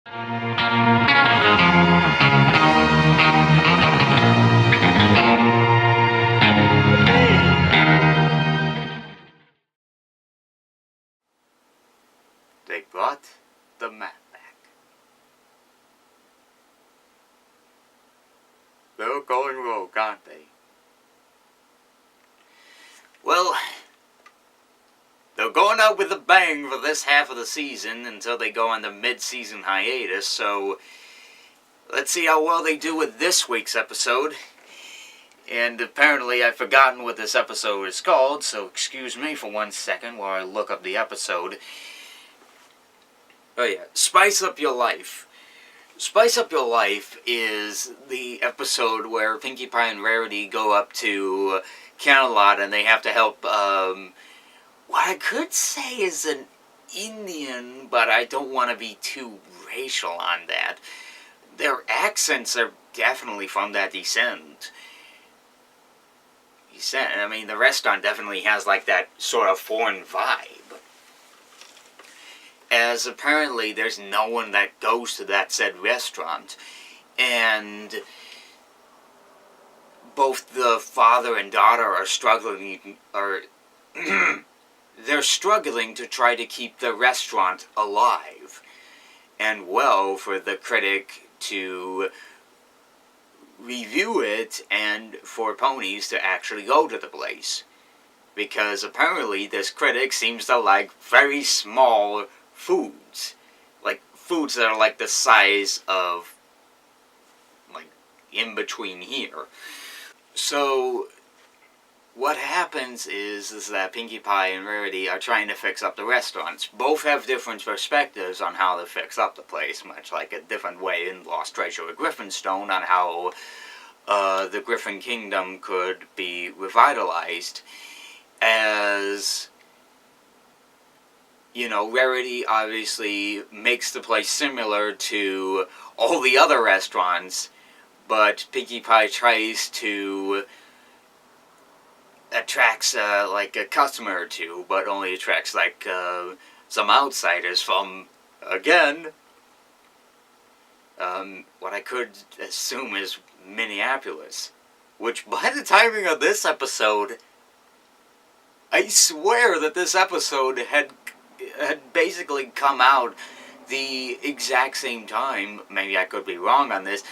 They brought the map back. They're going rogue, aren't they? Well, they're going out with a bang for this half of the season until they go on the mid-season hiatus, so let's see how well they do with this week's episode. And apparently I've forgotten what this episode is called, so excuse me for 1 second while I look up the episode. Oh yeah, Spice Up Your Life. Spice Up Your Life is the episode where Pinkie Pie and Rarity go up to Camelot and they have to help, what I could say is an Indian, but I don't want to be too racial on that. Their accents are definitely from that descent. I mean, the restaurant definitely has like that sort of foreign vibe. As apparently there's no one that goes to that said restaurant, and both the father and daughter are struggling, they're struggling to try to keep the restaurant alive, and well, for the critic to review it and for ponies to actually go to the place, because apparently this critic seems to like very small foods, like foods that are like the size of, like, in between here. So what happens is that Pinkie Pie and Rarity are trying to fix up the restaurants. Both have different perspectives on how to fix up the place, much like a different way in Lost Treasure of Griffinstone on how the Griffin Kingdom could be revitalized. As you know, Rarity obviously makes the place similar to all the other restaurants, but Pinkie Pie tries to attracts like a customer or two, but only attracts like some outsiders from, again, what I could assume is Minneapolis. Which, by the timing of this episode, I swear that this episode had basically come out the exact same time, maybe I could be wrong on this,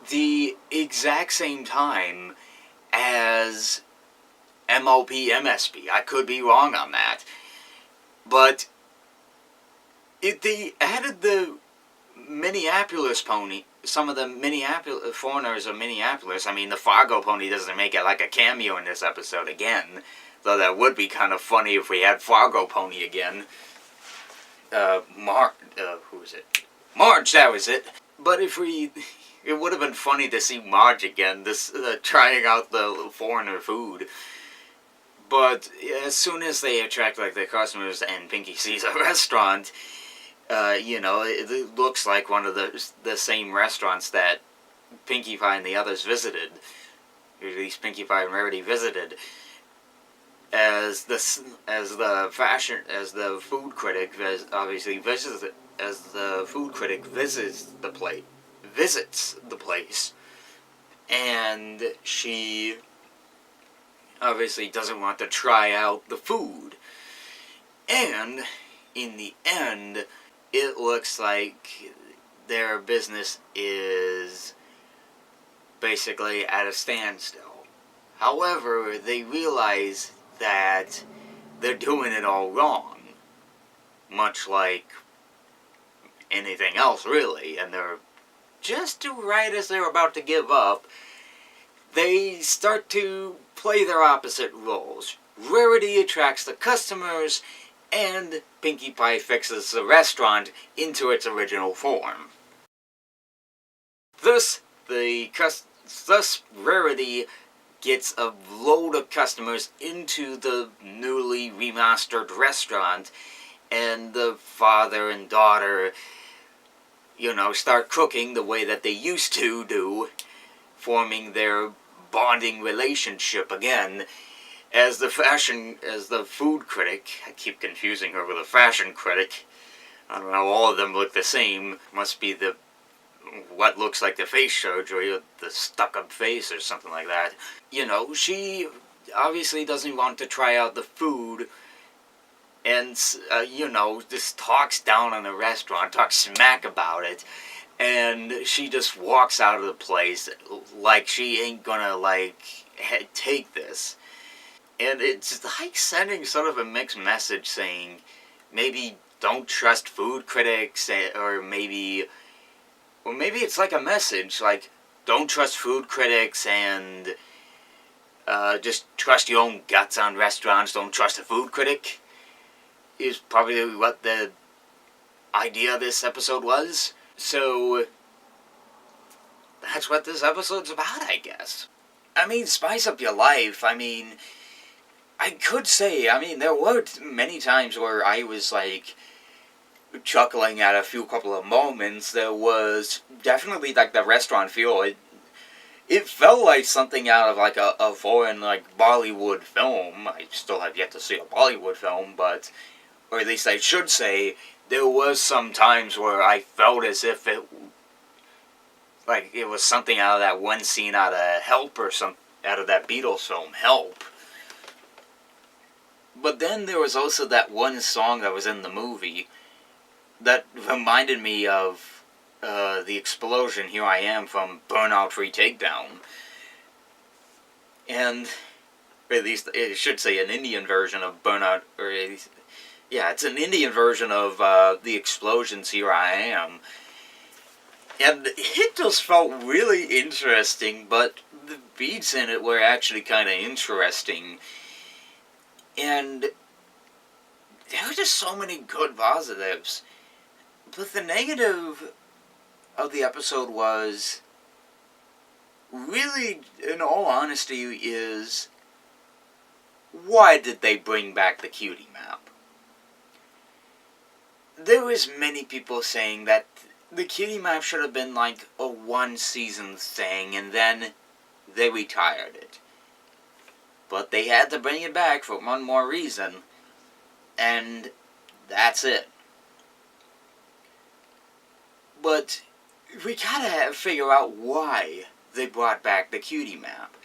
the exact same time as MLP MSP. I could be wrong on that. But they added the Minneapolis pony, some of the Minneapolis foreigners of Minneapolis. I mean, the Fargo pony doesn't make it like a cameo in this episode again. Though that would be kind of funny if we had Fargo pony again. Who was it? Marge, that was it. But if we, it would have been funny to see Marge again, this trying out the foreigner food. But as soon as they attract like the customers and Pinkie sees a restaurant, you know, it looks like one of the same restaurants that Pinkie Pie and the others visited, or at least Pinkie Pie and Rarity visited. As the food critic obviously visits the place, and she obviously doesn't want to try out the food, and in the end, it looks like their business is basically at a standstill. However, they realize that they're doing it all wrong, much like anything else really, and they're just right as they're about to give up, they start to play their opposite roles. Rarity attracts the customers, and Pinkie Pie fixes the restaurant into its original form. Thus, Rarity gets a load of customers into the newly remastered restaurant, and the father and daughter, you know, start cooking the way that they used to do, forming their bonding relationship again. As the food critic, I keep confusing her with a fashion critic, I don't know, all of them look the same. Must be the what looks like the face surgery, or the stuck-up face, or something like that. You know, she obviously doesn't want to try out the food, and, you know, just talks down on the restaurant, talks smack about it, and she just walks out of the place like she ain't gonna, like, take this. And it's like sending sort of a mixed message saying, maybe don't trust food critics, or maybe it's like a message, like, don't trust food critics, and just trust your own guts on restaurants, don't trust a food critic, is probably what the idea of this episode was. So, that's what this episode's about, I guess. I mean, spice up your life. I mean, I could say, I mean, there were many times where I was, like, chuckling at a couple of moments. There was definitely, like, the restaurant feel. It felt like something out of, like, a foreign, like, Bollywood film. I still have yet to see a Bollywood film, but, or at least I should say, there was some times where I felt as if it was something out of that one scene out of Help, or out of that Beatles film, Help. But then there was also that one song that was in the movie that reminded me of the explosion, Here I Am, from Burnout Free Takedown. And, or at least it should say an Indian version of Burnout, or at least, yeah, it's an Indian version of the explosions, Here I Am. And it just felt really interesting, but the beats in it were actually kind of interesting. And there were just so many good positives. But the negative of the episode was, really, in all honesty, is, why did they bring back the cutie map? There was many people saying that the cutie map should have been like a one-season thing, and then they retired it. But they had to bring it back for one more reason, and that's it. But we gotta figure out why they brought back the cutie map.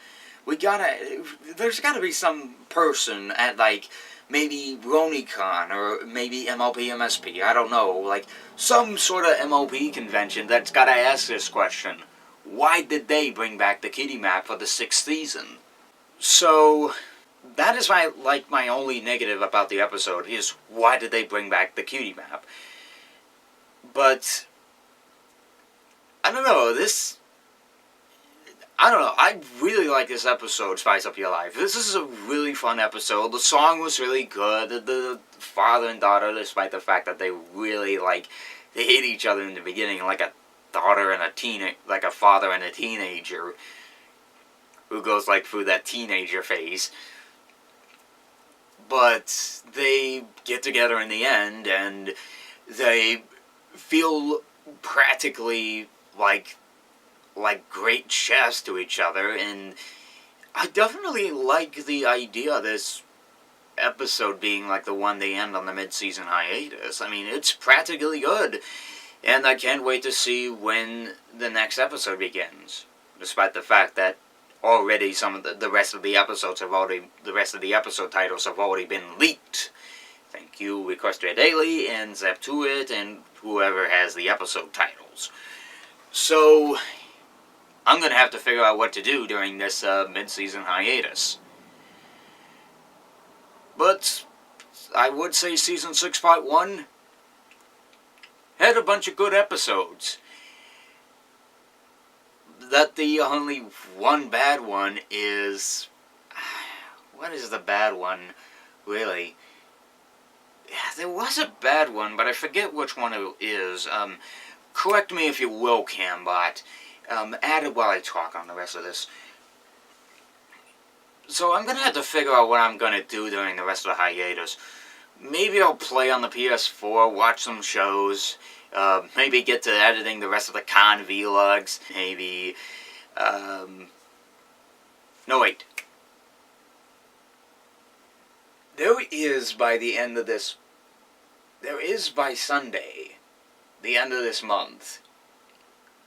There's gotta be some person at, like, maybe RoniCon, or maybe MLP MSP, I don't know, like, some sort of MLP convention that's gotta ask this question. Why did they bring back the cutie map for the 6th season? So, that is my only negative about the episode, is why did they bring back the cutie map? But I don't know, I really like this episode, Spice Up Your Life. This is a really fun episode. The song was really good. The father and daughter, despite the fact that they really, they hate each other in the beginning, like a father and a teenager who goes, through that teenager phase. But they get together in the end, and they feel practically like great chefs to each other, and I definitely like the idea of this episode being the one they end on the mid-season hiatus. I mean, it's practically good, and I can't wait to see when the next episode begins, despite the fact that already some of the rest of the episode titles have already been leaked. Thank you, Equestria Daily, and Zap2It, and whoever has the episode titles. So, I'm going to have to figure out what to do during this mid-season hiatus. But I would say Season 6 Part 1 had a bunch of good episodes. That the only one bad one is... What is the bad one, really? Yeah, there was a bad one, but I forget which one it is. Correct me if you will, Cambot. Add it while I talk on the rest of this. So I'm going to have to figure out what I'm going to do during the rest of the hiatus. Maybe I'll play on the PS4, watch some shows, maybe get to editing the rest of the con vlogs, maybe, no wait. There is, by the end of this there is by Sunday, the end of this month,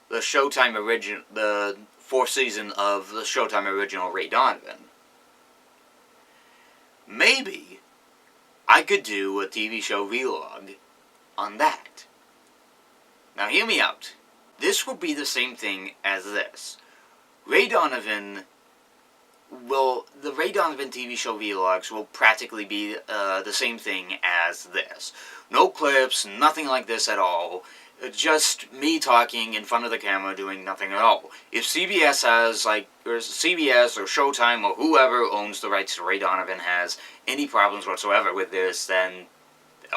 the fourth season of the Showtime original Ray Donovan. Maybe I could do a TV show vlog on that. Now hear me out. This will be the same thing as this. The Ray Donovan TV show vlogs will practically be the same thing as this. No clips, nothing like this at all. Just me talking in front of the camera doing nothing at all. If CBS has, or CBS or Showtime or whoever owns the rights to Ray Donovan has any problems whatsoever with this, then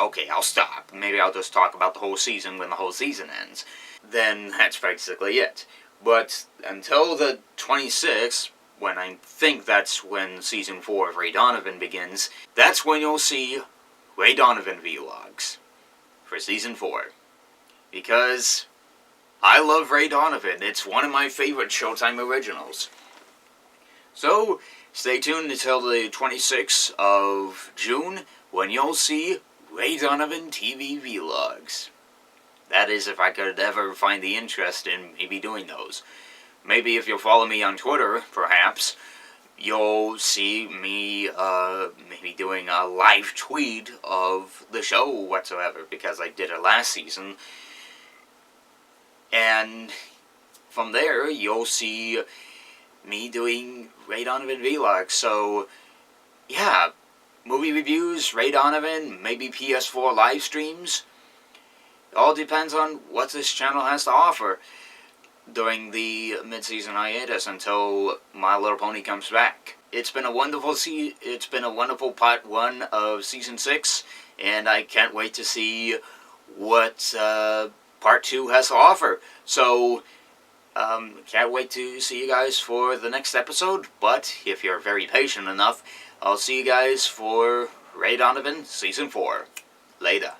okay, I'll stop. Maybe I'll just talk about the whole season when the whole season ends. Then that's basically it. But until the 26th, when I think that's when Season 4 of Ray Donovan begins, that's when you'll see Ray Donovan vlogs for Season 4. Because I love Ray Donovan. It's one of my favorite Showtime originals. So, stay tuned until the 26th of June when you'll see Ray Donovan TV vlogs. That is, if I could ever find the interest in maybe doing those. Maybe if you'll follow me on Twitter, perhaps, you'll see me maybe doing a live tweet of the show whatsoever, because I did it last season. And from there, you'll see me doing Ray Donovan vlogs. So, yeah, movie reviews, Ray Donovan, maybe PS4 live streams. It all depends on what this channel has to offer during the mid-season hiatus until My Little Pony comes back. It's been a wonderful part 1 of Season 6, and I can't wait to see what Part 2 has to offer. So, can't wait to see you guys for the next episode, but if you're very patient enough, I'll see you guys for Ray Donovan Season 4. Later.